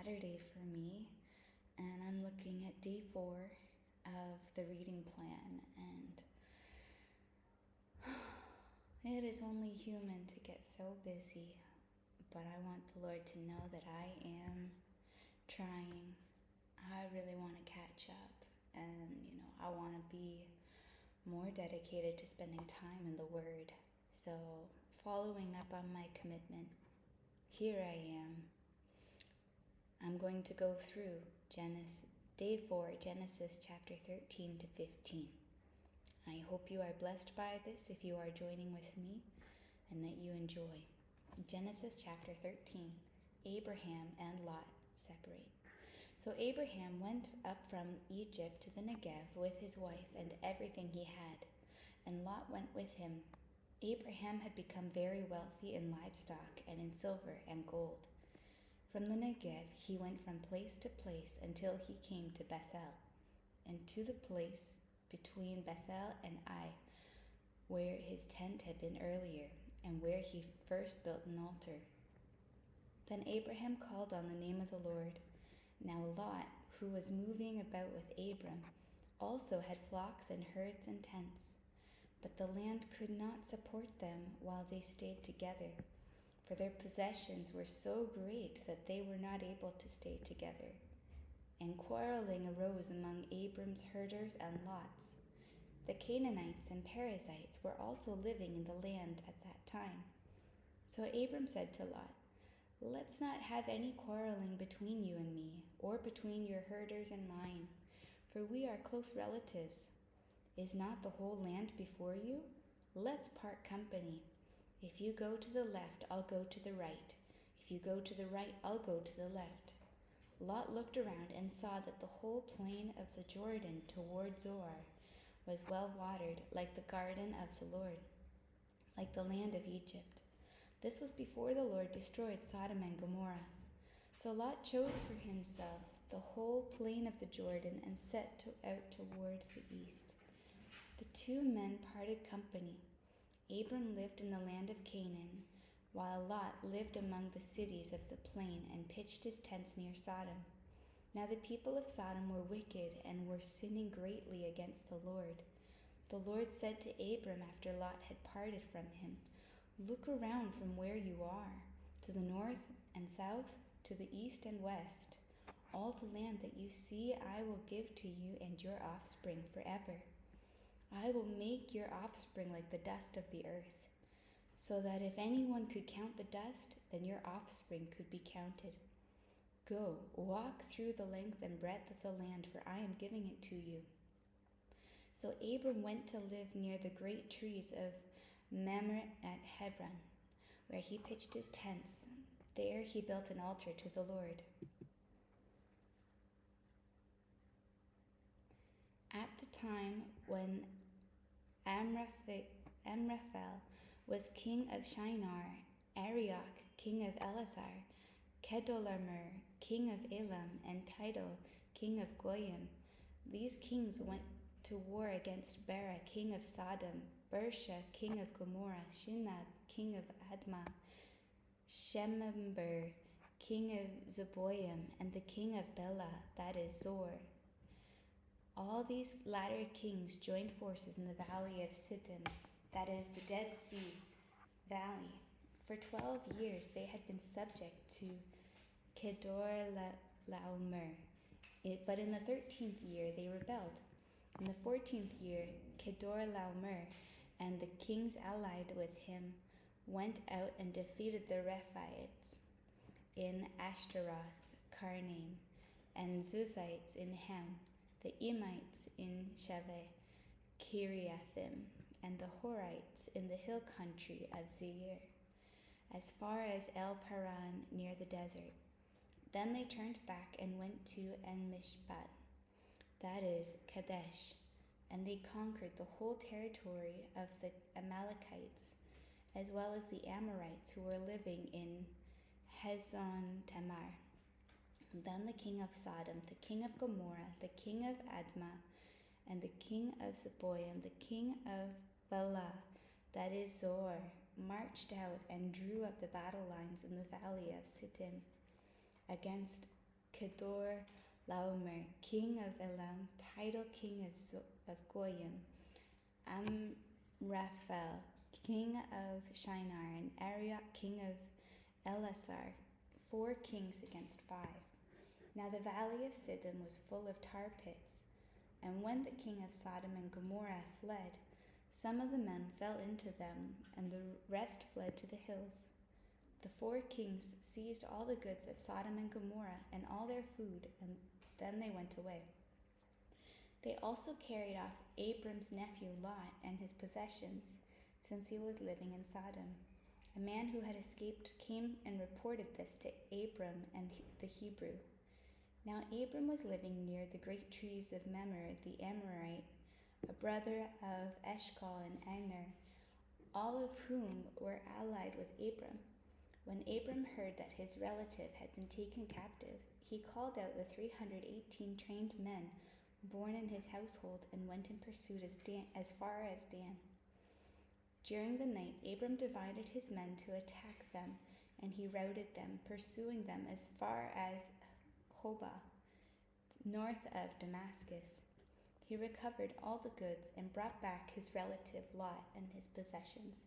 Saturday for me, and I'm looking at day 4 of the reading plan, and it is only human to get so busy, but I want the Lord to know that I am trying. I really want to catch up, and I want to be more dedicated to spending time in the Word. So, following up on my commitment, here I am. I'm going to go through day 4, Genesis chapter 13 to 15. I hope you are blessed by this if you are joining with me, and that you enjoy. Genesis chapter 13, Abraham and Lot separate. So Abraham went up from Egypt to the Negev with his wife and everything he had, and Lot went with him. Abraham had become very wealthy in livestock and in silver and gold. From the Negev he went from place to place until he came to Bethel, and to the place between Bethel and Ai, where his tent had been earlier, and where he first built an altar. Then Abraham called on the name of the Lord. Now Lot, who was moving about with Abram, also had flocks and herds and tents, but the land could not support them while they stayed together, for their possessions were so great that they were not able to stay together. And quarreling arose among Abram's herders and Lot's. The Canaanites and Perizzites were also living in the land at that time. So Abram said to Lot, "Let's not have any quarreling between you and me, or between your herders and mine, for we are close relatives. Is not the whole land before you? Let's part company. If you go to the left, I'll go to the right. If you go to the right, I'll go to the left." Lot looked around and saw that the whole plain of the Jordan toward Zoar was well watered, like the garden of the Lord, like the land of Egypt. This was before the Lord destroyed Sodom and Gomorrah. So Lot chose for himself the whole plain of the Jordan and set out toward the east. The two men parted company. Abram lived in the land of Canaan, while Lot lived among the cities of the plain and pitched his tents near Sodom. Now the people of Sodom were wicked and were sinning greatly against the Lord. The Lord said to Abram after Lot had parted from him, "Look around from where you are, to the north and south, to the east and west. All the land that you see I will give to you and your offspring forever. I will make your offspring like the dust of the earth, so that if anyone could count the dust, then your offspring could be counted. Go, walk through the length and breadth of the land, for I am giving it to you." So Abram went to live near the great trees of Mamre at Hebron, where he pitched his tents. There he built an altar to the Lord. At the time when Amraphel was king of Shinar, Arioch king of Elasar, Kedorlaomer king of Elam, and Tidal king of Goyim, these kings went to war against Bera king of Sodom, Bersha king of Gomorrah, Shinab king of Admah, Shemember king of Zeboim, and the king of Bela, that is Zor. All these latter kings joined forces in the valley of Siddim, that is the Dead Sea Valley. For 12 years they had been subject to Kedorlaomer, but in the 13th year they rebelled. In the 14th year, Kedorlaomer and the kings allied with him went out and defeated the Rephaites in Ashtaroth, Karnaim, and Zuzites in Ham, the Emites in Shaveh, Kiriathim, and the Horites in the hill country of Seir, as far as El Paran near the desert. Then they turned back and went to En-Mishpat, that is Kadesh, and they conquered the whole territory of the Amalekites, as well as the Amorites who were living in Hezon Tamar. Then the king of Sodom, the king of Gomorrah, the king of Admah, and the king of Zeboim, the king of Bela, that is Zor, marched out and drew up the battle lines in the valley of Siddim against Kedorlaomer, king of Elam, Tidal, king of Goyim, Amraphel, king of Shinar, and Arioch, king of Elasar, 4 kings against 5. Now the valley of Siddim was full of tar pits, and when the king of Sodom and Gomorrah fled, some of the men fell into them, and the rest fled to the hills. The 4 kings seized all the goods of Sodom and Gomorrah and all their food, and then they went away. They also carried off Abram's nephew Lot and his possessions, since he was living in Sodom. A man who had escaped came and reported this to Abram and the Hebrew. Now Abram was living near the great trees of Mamre the Amorite, a brother of Eshcol and Aner, all of whom were allied with Abram. When Abram heard that his relative had been taken captive, he called out the 318 trained men born in his household and went in pursuit as far as Dan. During the night, Abram divided his men to attack them, and he routed them, pursuing them as far as Hobah, north of Damascus. He recovered all the goods and brought back his relative Lot and his possessions,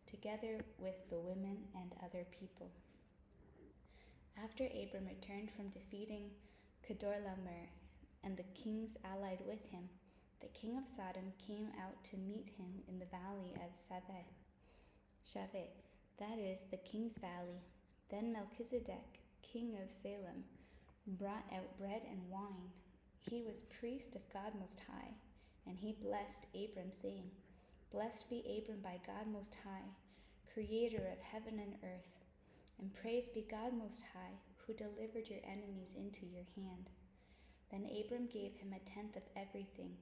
together with the women and other people. After Abram returned from defeating Kedorlaomer and the kings allied with him, the king of Sodom came out to meet him in the valley of Shaveh, that is, the king's valley. Then Melchizedek, king of Salem, brought out bread and wine. He was priest of God Most High, and he blessed Abram, saying, Blessed be Abram by God Most High, creator of heaven and earth, and praised be God Most High, who delivered your enemies into your hand. Then Abram gave him 1/10 of everything.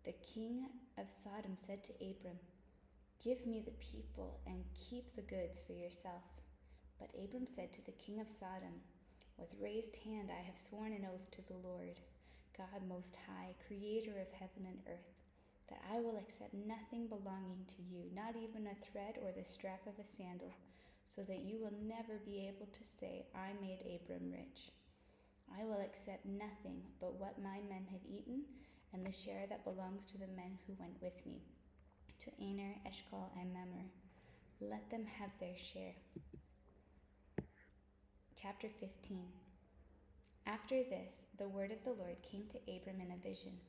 The king of Sodom said to Abram, Give me the people and keep the goods for yourself. But Abram said to the king of Sodom, With raised hand I have sworn an oath to the Lord, God Most High, creator of heaven and earth, that I will accept nothing belonging to you, not even a thread or the strap of a sandal, so that you will never be able to say, I made Abram rich. I will accept nothing but what my men have eaten, and the share that belongs to the men who went with me, to Aner, Eshcol, and Mamre. Let them have their share. Chapter 15. After this, the word of the Lord came to Abram in a vision.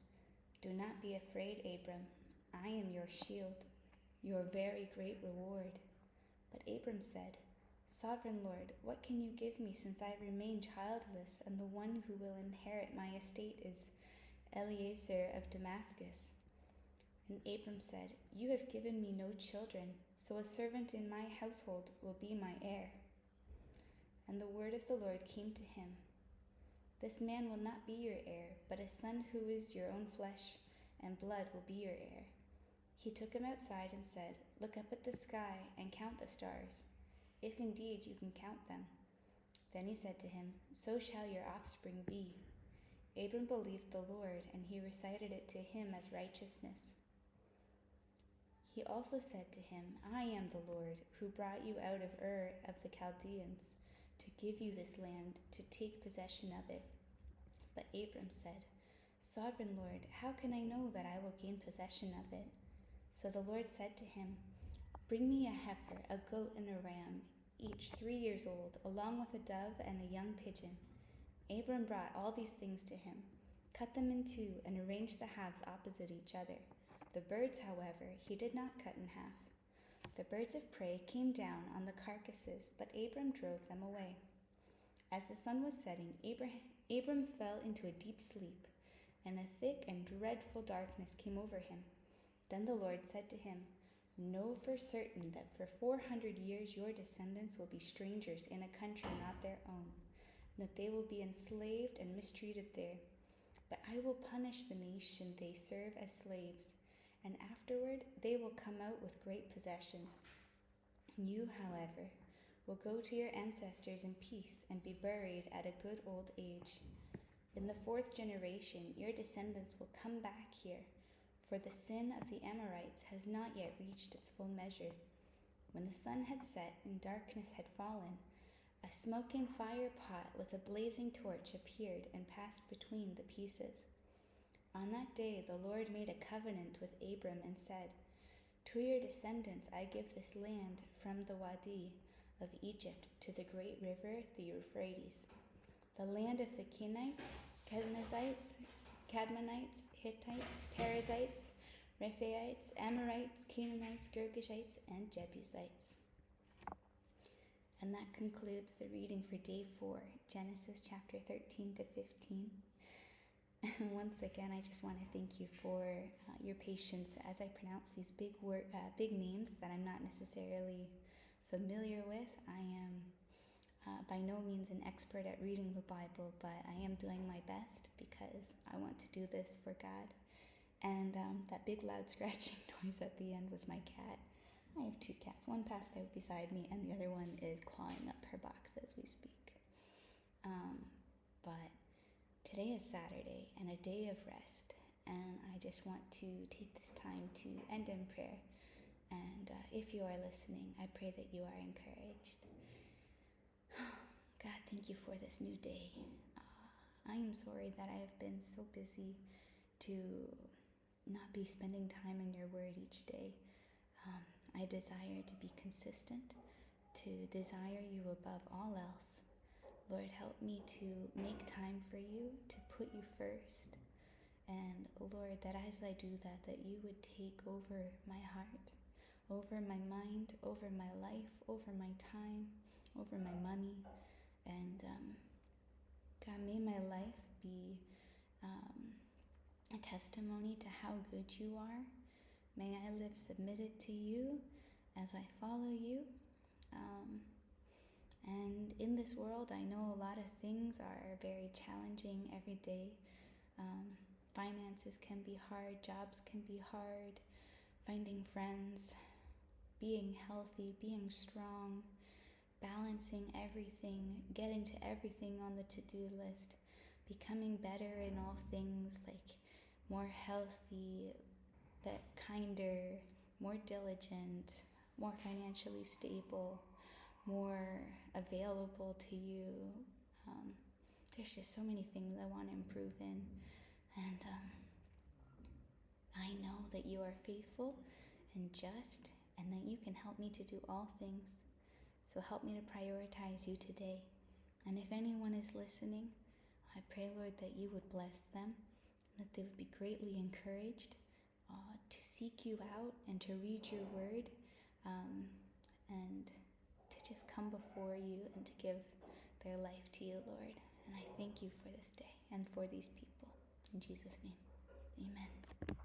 Do not be afraid, Abram. I am your shield, your very great reward. But Abram said, Sovereign Lord, what can you give me since I remain childless, and the one who will inherit my estate is Eliezer of Damascus? And Abram said, You have given me no children, so a servant in my household will be my heir. And the word of the Lord came to him, This man will not be your heir, but a son who is your own flesh and blood will be your heir. He took him outside and said, Look up at the sky and count the stars, if indeed you can count them. Then he said to him, So shall your offspring be. Abram believed the Lord, and he recited it to him as righteousness. He also said to him, I am the Lord, who brought you out of Ur of the Chaldeans, to give you this land, to take possession of it. But Abram said, Sovereign Lord, how can I know that I will gain possession of it? So the Lord said to him, Bring me a heifer, a goat, and a ram, each 3 years old, along with a dove and a young pigeon. Abram brought all these things to him, cut them in two, and arranged the halves opposite each other. The birds, however, he did not cut in half. The birds of prey came down on the carcasses, but Abram drove them away. As the sun was setting, Abram fell into a deep sleep, and a thick and dreadful darkness came over him. Then the Lord said to him, Know for certain that for 400 years your descendants will be strangers in a country not their own, and that they will be enslaved and mistreated there. But I will punish the nation they serve as slaves, and afterward they will come out with great possessions. You, however, will go to your ancestors in peace and be buried at a good old age. In the 4th generation your descendants will come back here, for the sin of the Amorites has not yet reached its full measure. When the sun had set and darkness had fallen, A smoking fire pot with a blazing torch appeared and passed between the pieces. On that day the Lord made a covenant with Abram and said, "To your descendants I give this land from the Wadi of Egypt to the great river, the Euphrates, the land of the Kenites, Cadmonites, Hittites, Perizzites, Rephaites, Amorites, Canaanites, Girgashites, and Jebusites." And that concludes the reading for day 4, Genesis chapter 13 to 15. And once again, I just want to thank you for your patience as I pronounce these big names that I'm not necessarily familiar with. I am by no means an expert at reading the Bible, but I am doing my best because I want to do this for God. And that big loud scratching noise at the end was my cat. I have 2 cats. One passed out beside me and the other one is clawing up her box as we speak. But today is Saturday and a day of rest, and I just want to take this time to end in prayer. And if you are listening, I pray that you are encouraged. God, thank you for this new day. I am sorry that I have been so busy to not be spending time in your word each day. I desire to be consistent, to desire you above all else. Lord, help me to make time for you, to put you first. And Lord, that as I do that, that you would take over my heart, over my mind, over my life, over my time, over my money. And God, may my life be a testimony to how good you are. May I live submitted to you as I follow you. And in this world, I know a lot of things are very challenging every day. Finances can be hard, jobs can be hard, finding friends, being healthy, being strong, balancing everything, getting to everything on the to-do list, becoming better in all things, like more healthy, but kinder, more diligent, more financially stable, more available to you. There's just so many things I want to improve in. And I know that you are faithful and just, and that you can help me to do all things. So help me to prioritize you today. And if anyone is listening, I pray, Lord, that you would bless them, that they would be greatly encouraged to seek you out and to read your word, and to just come before you and to give their life to you, Lord. And I thank you for this day and for these people. In Jesus' name, amen.